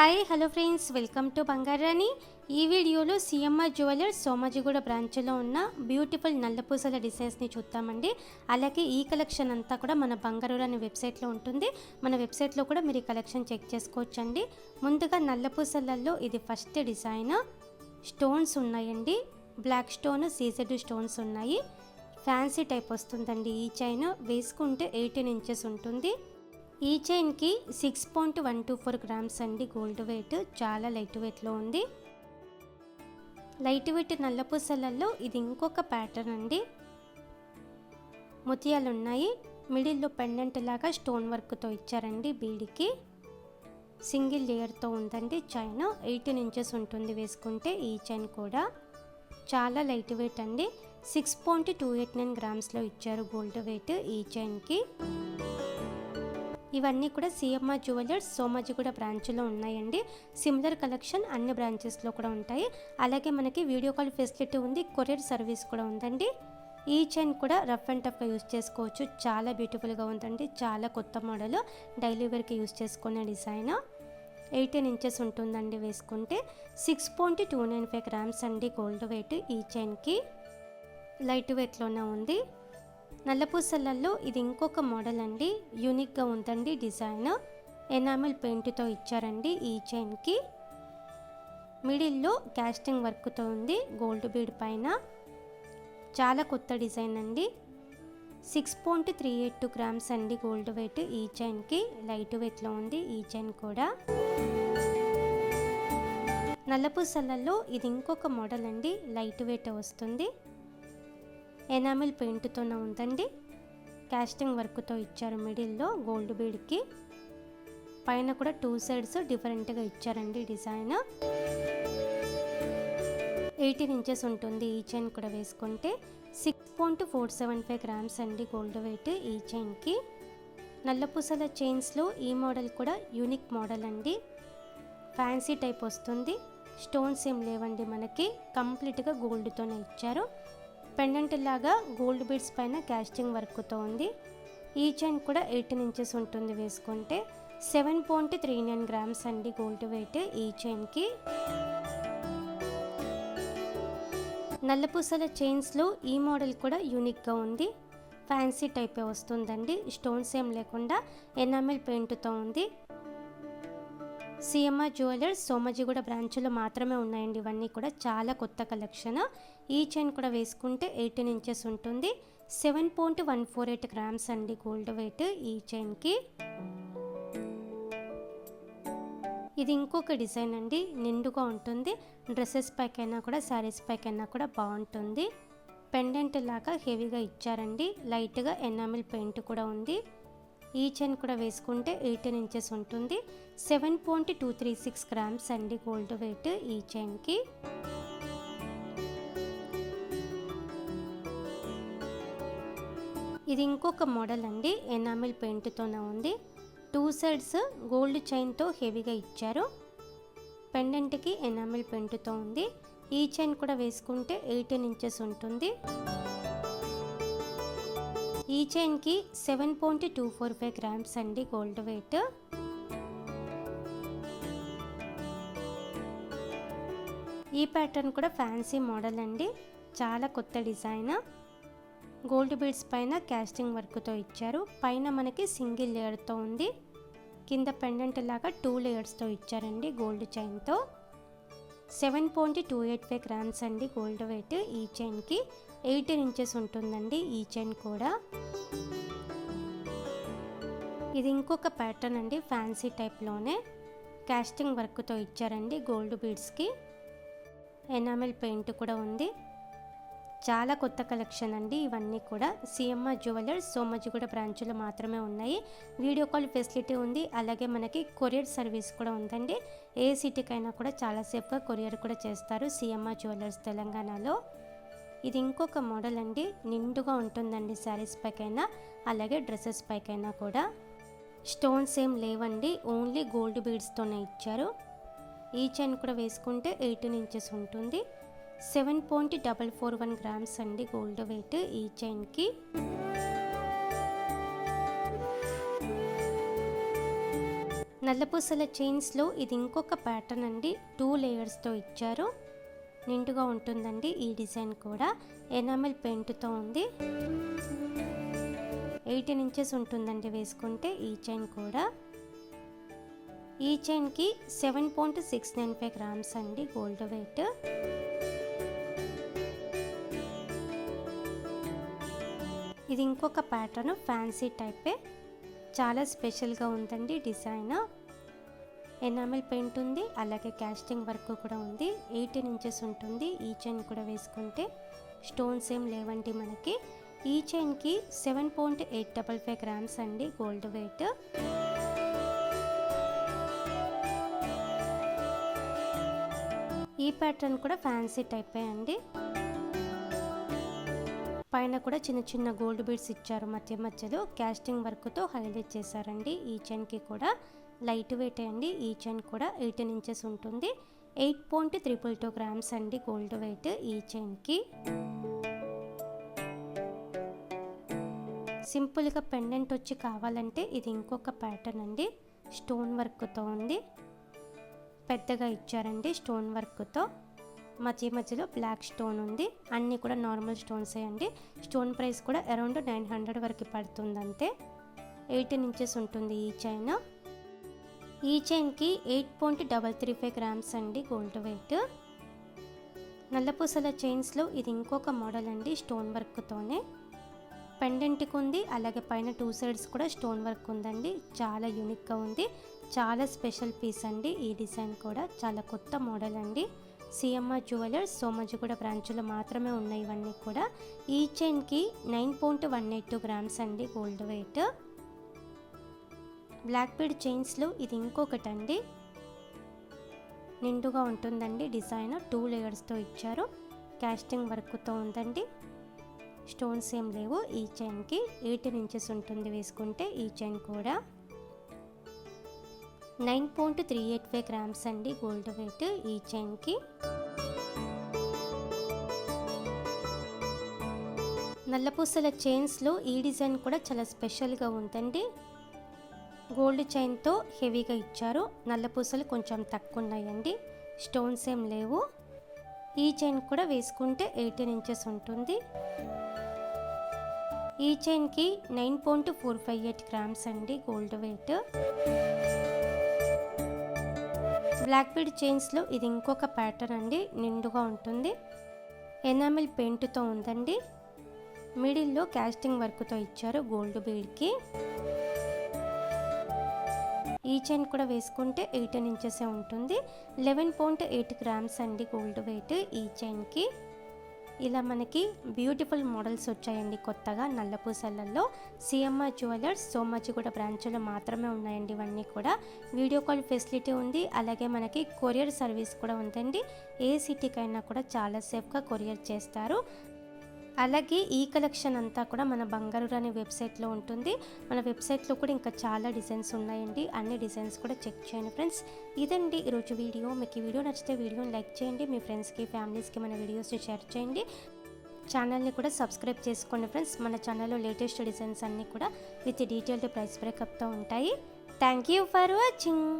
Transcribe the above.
Hi hello friends, welcome to Bangarani. ఈ వీడియోలో CMR jewellers Somajiguda బ్రాంచ్లో ఉన్న బ్యూటిఫుల్ నల్లపూసల డిజైన్స్ని చూద్దామండి. అలాగే ఈ కలెక్షన్ అంతా కూడా మన బంగారాణి వెబ్సైట్లో ఉంటుంది. మన వెబ్సైట్లో కూడా మీరు ఈ కలెక్షన్ చెక్ చేసుకోవచ్చండి. ముందుగా నల్లపూసలలో ఇది ఫస్ట్ డిజైన్. స్టోన్స్ ఉన్నాయండి, బ్లాక్ స్టోన్, సీజెడ్ స్టోన్స్ ఉన్నాయి. ఫ్యాన్సీ టైప్ వస్తుందండి. ఈ చైన్ వేసుకుంటే 18 ఇంచెస్ ఉంటుంది. ఈ చైన్కి 6.124 గ్రామ్స్ అండి గోల్డ్ వెయిట్. చాలా లైట్ వెయిట్లో ఉంది. లైట్ వెయిట్ నల్లపూసలలో ఇది ఇంకొక ప్యాటర్న్ అండి. ముత్యాలు ఉన్నాయి. మిడిల్లో పెండెంట్ లాగా స్టోన్ వర్క్తో ఇచ్చారండి. బీడికి సింగిల్ లేయర్తో ఉందండి. చైన్ 18 ఇంచెస్ ఉంటుంది వేసుకుంటే. ఈ చైన్ కూడా చాలా లైట్ వెయిట్ అండి. 6.289 గ్రామ్స్లో ఇచ్చారు గోల్డ్ వెయిట్ ఈ చైన్కి. ఇవన్నీ కూడా సిఎంఆర్ జ్యువెలర్స్ సోమాజిగూడ బ్రాంచ్లో ఉన్నాయండి. సిమిలర్ కలెక్షన్ అన్ని బ్రాంచెస్లో కూడా ఉంటాయి. అలాగే మనకి వీడియో కాల్ ఫెసిలిటీ ఉంది, కొరియర్ సర్వీస్ కూడా ఉందండి. ఈ చైన్ కూడా రఫ్ అండ్ టఫ్గా యూస్ చేసుకోవచ్చు. చాలా బ్యూటిఫుల్గా ఉందండి. చాలా కొత్త మోడల్, డైలీ వేర్కి యూస్ చేసుకునే డిజైన్. 18 ఇంచెస్ ఉంటుందండి వేసుకుంటే. 6.295 గ్రామ్స్ అండి గోల్డ్ వెయిట్ ఈ చైన్కి. లైట్ వెయిట్లోనే ఉంది. నల్లపూసలలో ఇది ఇంకొక మోడల్ అండి. యూనిక్గా ఉందండి డిజైన్. ఎనామిల్ పెయింట్తో ఇచ్చారండి ఈ చైన్కి. మిడిల్లో క్యాస్టింగ్ వర్క్తో ఉంది గోల్డ్ బీడ్ పైన. చాలా కొత్త డిజైన్ అండి. 6.382 గ్రామ్స్ అండి గోల్డ్ వెయిట్ ఈ చైన్కి. లైట్ వెయిట్లో ఉంది ఈ చైన్ కూడా. నల్లపూసలలో ఇది ఇంకొక మోడల్ అండి. లైట్ వెయిట్ వస్తుంది. ఎనామిల్ పెయింట్తోనే ఉందండి. క్యాస్టింగ్ వర్క్తో ఇచ్చారు మిడిల్లో గోల్డ్ బీడ్కి. పైన కూడా 2 సైడ్స్ డిఫరెంట్గా ఇచ్చారండి డిజైన్. 18 ఇంచెస్ ఉంటుంది ఈ చైన్ కూడా వేసుకుంటే. 6.475 గ్రామ్స్ అండి గోల్డ్ వెయిట్ ఈ చైన్కి. నల్లపూసల చైన్స్లో ఈ మోడల్ కూడా యూనిక్ మోడల్ అండి. ఫ్యాన్సీ టైప్ వస్తుంది. స్టోన్స్ ఏం లేవండి మనకి. కంప్లీట్గా గోల్డ్తోనే ఇచ్చారు. పెండెంట్ లాగా గోల్డ్ బీడ్స్ పైన క్యాస్టింగ్ వర్క్తో ఉంది. ఈ చైన్ కూడా 18 ఇంచెస్ ఉంటుంది వేసుకుంటే. 7.39 గ్రామ్స్ అండి గోల్డ్ వెయిట్ ఈ చైన్కి. నల్లపూసల చైన్స్లో ఈ మోడల్ కూడా యూనిక్గా ఉంది. ఫ్యాన్సీ టైపే వస్తుందండి. స్టోన్స్ ఏం లేకుండా ఎనామిల్ పెయింట్తో ఉంది. సిఎంఆర్ జ్యువెలర్స్ సోమాజిగూడ బ్రాంచ్లో మాత్రమే ఉన్నాయండి. ఇవన్నీ కూడా చాలా కొత్త కలెక్షన్. ఈ చైన్ కూడా వేసుకుంటే 18 ఇంచెస్ ఉంటుంది. 7.148 గ్రామ్స్ అండి గోల్డ్ వెయిట్ ఈ చైన్కి. ఇది ఇంకొక డిజైన్ అండి. నిండుగా ఉంటుంది. డ్రెస్సెస్ పైకైనా కూడా, శారీస్ పైకైనా కూడా బాగుంటుంది. పెండెంట్ లాగా హెవీగా ఇచ్చారండి. లైట్గా ఎనామిల్ పెయింట్ కూడా ఉంది. ఈ చైన్ కూడా వేసుకుంటే 18 ఇంచెస్ ఉంటుంది. 7.236 గ్రామ్స్ అండి గోల్డ్ వెయిట్ ఈ చైన్కి. ఇది ఇంకొక మోడల్ అండి. ఎనామిల్ పెయింట్తోనే ఉంది. 2 సైడ్స్ గోల్డ్ చైన్తో హెవీగా ఇచ్చారు. పెండెంట్కి ఎనామిల్ పెయింట్తో ఉంది. ఈ చైన్ కూడా వేసుకుంటే 18 ఇంచెస్ ఉంటుంది. ఈ చైన్కి 7.245 గ్రామ్స్ అండి గోల్డ్ వెయిట్. ఈ ప్యాటర్న్ కూడా ఫ్యాన్సీ మోడల్ అండి. చాలా కొత్త డిజైన్. గోల్డ్ బీడ్స్ పైన క్యాస్టింగ్ వర్క్తో ఇచ్చారు. పైన మనకి సింగిల్ లేయర్తో ఉంది. కింద పెండెంట్ లాగా 2 లేయర్స్తో ఇచ్చారండి గోల్డ్ చైన్తో. 7.285 గ్రామ్స్ అండి గోల్డ్ వెయిట్ ఈ చైన్కి. 18 ఇంచెస్ ఉంటుందండి ఈ చైన్ కూడా. ఇది ఇంకొక ప్యాటర్న్ అండి. ఫ్యాన్సీ టైప్లోనే క్యాస్టింగ్ వర్క్తో ఇచ్చారండి గోల్డ్ బీడ్స్కి. ఎనామిల్ పెయింట్ కూడా ఉంది. చాలా కొత్త కలెక్షన్ అండి. ఇవన్నీ కూడా సిఎంఆర్ జ్యువెలర్స్ సోమాజిగూడ బ్రాంచ్లో మాత్రమే ఉన్నాయి. వీడియో కాల్ ఫెసిలిటీ ఉంది. అలాగే మనకి కొరియర్ సర్వీస్ కూడా ఉందండి. ఏ సిటీకైనా కూడా చాలా సేఫ్గా కొరియర్ కూడా చేస్తారు సిఎంఆర్ జ్యువెలర్స్ తెలంగాణలో. ఇది ఇంకొక మోడల్ అండి. నిండుగా ఉంటుందండి శారీస్ పైకైనా, అలాగే డ్రెస్సెస్ పైకైనా కూడా. స్టోన్స్ ఏం లేవండి, ఓన్లీ గోల్డ్ బీడ్స్తోనే ఇచ్చారు. ఈ చైన్ కూడా వేసుకుంటే 18 ఇంచెస్ ఉంటుంది. 7.441 గ్రామ్స్ అండి గోల్డ్ వెయిట్ ఈ చైన్కి. నల్లపూసల చైన్స్లో ఇది ఇంకొక ప్యాటర్న్ అండి. 2 లేయర్స్తో ఇచ్చారు. నిండుగా ఉంటుందండి. ఈ డిజైన్ కూడా ఎనామిల్ పెయింట్తో ఉంది. 18 ఇంచెస్ ఉంటుందండి వేసుకుంటే. ఈ చైన్ కూడా ఈ చైన్కి 7.695 గ్రామ్స్ అండి గోల్డ్ వెయిట్. ఇది ఇంకొక ప్యాటర్న్, ఫ్యాన్సీ టైపే, చాలా స్పెషల్గా ఉందండి డిజైన్. ఎనామిల్ పెయింట్ ఉంది, అలాగే కాస్టింగ్ వర్క్ కూడా ఉంది. 18 ఇంచెస్ ఉంటుంది. ఈ చైన్ కూడా వేసుకుంటే స్టోన్స్ ఏం లేవండి మనకి. ఈ చైన్కి 7.855 గ్రామ్స్ అండి గోల్డ్ వెయిట్. ఈ ప్యాటర్న్ కూడా ఫ్యాన్సీ టైపే అండి. పైన కూడా చిన్న చిన్న గోల్డ్ బీడ్స్ ఇచ్చారు. మధ్య మధ్యలో కాస్టింగ్ వర్క్తో హైలైట్ చేశారండి. ఈ చైన్కి కూడా లైట్ వెయిట్ అండి. ఈ చైన్ కూడా 18 ఇంచెస్ ఉంటుంది. 8.322 గ్రామ్స్ అండి గోల్డ్ వెయిట్ ఈ చైన్కి. సింపుల్గా పెండెంట్ వచ్చి కావాలంటే ఇది ఇంకొక ప్యాటర్న్ అండి. స్టోన్ వర్క్తో ఉంది. పెద్దగా ఇచ్చారండి స్టోన్ వర్క్తో. మధ్య మధ్యలో బ్లాక్ స్టోన్ ఉంది. అన్నీ కూడా నార్మల్ స్టోన్సే అండి. స్టోన్ ప్రైస్ కూడా అరౌండ్ 900 వరకు పడుతుంది అంతే. 18 ఇంచెస్ ఉంటుంది ఈ చైన్. ఈ చైన్కి 8.335 గ్రామ్స్ అండి గోల్డ్ వెయిట్. నల్లపూసల చైన్స్లో ఇది ఇంకొక మోడల్ అండి. స్టోన్ వర్క్తోనే పెండెంట్కి ఉంది, అలాగే పైన 2 సైడ్స్ కూడా స్టోన్ వర్క్ ఉందండి. చాలా యూనిక్గా ఉంది. చాలా స్పెషల్ పీస్ అండి. ఈ డిజైన్ కూడా చాలా కొత్త మోడల్ అండి. సిఎంఆర్ జ్యువెలర్స్ సోమాజిగూడ బ్రాంచ్లో మాత్రమే ఉన్నాయి ఇవన్నీ కూడా. ఈ చైన్కి 9.182 గ్రామ్స్ అండి గోల్డ్ వెయిట్. బ్లాక్ బీడ్ చైన్స్లో ఇది ఇంకొకటి అండి. నిండుగా ఉంటుందండి డిజైన్. 2 లేయర్స్తో ఇచ్చారు. కాస్టింగ్ వర్క్తో ఉందండి. స్టోన్స్ ఏం లేవు. ఈ చైన్కి 18 ఇంచెస్ ఉంటుంది వేసుకుంటే. ఈ చైన్ కూడా 9.385 గ్రామ్స్ అండి గోల్డ్ వెయిట్ ఈ చైన్కి. నల్లపూసల చైన్స్లో ఈ డిజైన్ కూడా చాలా స్పెషల్గా ఉందండి. గోల్డ్ చైన్తో హెవీగా ఇచ్చారు. నల్లపూసలు కొంచెం తక్కువ ఉన్నాయండి. స్టోన్స్ ఏం లేవు. ఈ చైన్ కూడా వేసుకుంటే 18 ఇంచెస్ ఉంటుంది. ఈ చైన్కి 9.458 గ్రామ్స్ అండి గోల్డ్ వెయిట్. బ్లాక్ బీడ్ చైన్స్లో ఇది ఇంకొక ప్యాటర్న్ అండి. నిండుగా ఉంటుంది. ఎనామిల్ పెయింట్తో ఉందండి. మిడిల్లో కాస్టింగ్ వర్క్తో ఇచ్చారు గోల్డ్ బీడ్కి. ఈ చైన్ కూడా వేసుకుంటే 18 ఇంచెసే ఉంటుంది. 11.8 గ్రామ్స్ అండి గోల్డ్ వెయిట్ ఈ చైన్కి. ఇలా మనకి బ్యూటిఫుల్ మోడల్స్ వచ్చాయండి కొత్తగా నల్లపూసలలో. సిఎంఆర్ జ్యువెలర్స్ సోమాజిగూడ బ్రాంచ్లో మాత్రమే ఉన్నాయండి ఇవన్నీ కూడా. వీడియో కాల్ ఫెసిలిటీ ఉంది, అలాగే మనకి కొరియర్ సర్వీస్ కూడా ఉందండి. ఏ సిటీకైనా కూడా చాలా సేఫ్గా కొరియర్ చేస్తారు. అలాగే ఈ కలెక్షన్ అంతా కూడా మన బంగారు రాణి వెబ్సైట్లో ఉంటుంది. మన వెబ్సైట్లో కూడా ఇంకా చాలా డిజైన్స్ ఉన్నాయండి. అన్ని డిజైన్స్ కూడా చెక్ చేయండి ఫ్రెండ్స్. ఇదండి ఈరోజు వీడియో. మీకు ఈ వీడియో నచ్చితే వీడియోని లైక్ చేయండి. మీ ఫ్రెండ్స్కి, ఫ్యామిలీస్కి మన వీడియోస్ని షేర్ చేయండి. ఛానల్ని కూడా సబ్స్క్రైబ్ చేసుకోండి ఫ్రెండ్స్. మన ఛానల్లో లేటెస్ట్ డిజైన్స్ అన్నీ కూడా విత్ డీటెయిల్డ్ ప్రైస్ బ్రేకప్తో ఉంటాయి. Thank you for watching.